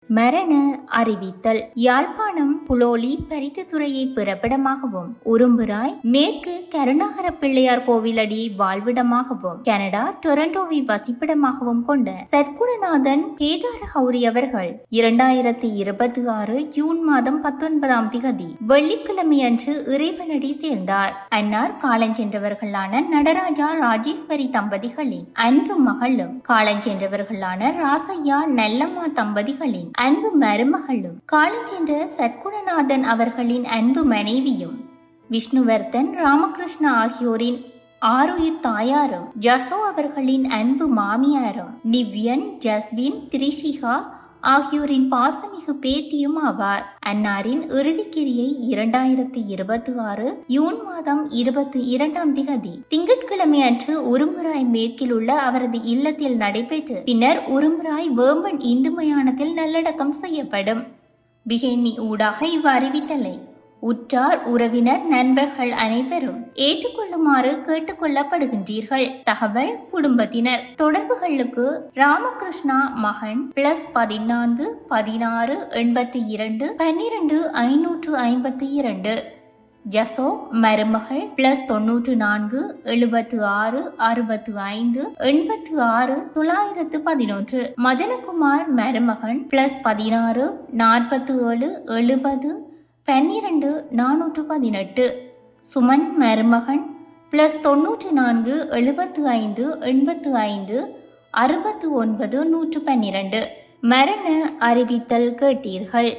மரண அறிவித்தல். யாழ்ப்பாணம் புலோலி பரித்துத்துறையை பிறப்பிடமாகவும், உரும்புராய் மேற்கு கருணாகர பிள்ளையார் கோவிலடியை வாழ்விடமாகவும், கனடா டொரண்டோவை வசிப்பிடமாகவும் கொண்ட சத்குணநாதன் கேதார ஹௌரி அவர்கள் 2026 ஜூன் மாதம் 19ஆம் திகதி வெள்ளிக்கிழமை அன்று இறைவனடி சேர்ந்தார். அன்னார் காலஞ்சென்றவர்களான நடராஜா ராஜேஸ்வரி தம்பதிகளின் அன்பு மகளும், காலஞ்சென்றவர்களான ராசையா நல்லம்மா தம்பதிகளின் அன்பு மருமகளும், காலஞ்சென்ற சத்குணநாதன் அவர்களின் அன்பு மனைவியும், விஷ்ணுவர்தன் ராமகிருஷ்ணா ஆகியோரின் ஆருயிர் தாயாரும், ஜசோ அவர்களின் அன்பு மாமியாரும், நிவ்யன், ஜஸ்பின், திரிஷிகா ஆகியோரின் பாசமிகு பேத்தியும் ஆவார். அன்னாரின் இறுதிக்கிரியை 2026 ஜூன் மாதம் 22ஆம் திகதி திங்கட்கிழமை அன்று உரும்புராய் மேற்கில் உள்ள அவரது இல்லத்தில் நடைபெற்று பின்னர் உரும்புராய் வேம்பன் இந்து மயானத்தில் நல்லடக்கம் செய்யப்படும். பிகேனி ஊடாக இவ்வறிவித்தலை உற்றார் உறவினர் நண்பர்கள் அனைவரும் ஏற்றுக்கொள்ளுமாறு கேட்டுக்கொள்ளப்படுகின்றீர்கள். தகவல் குடும்பத்தினர். தொடர்புகளுக்கு ராமகிருஷ்ணா மகன் +14 16 82 12 552, ஜசோ மருமகள் +94 76 65 86 911, மதனகுமார் மருமகன் +16 47 70 12 418, சுமன் மருமகன் +94 75 85 69 112. மரண அறிவித்தல் கேட்டீர்கள்.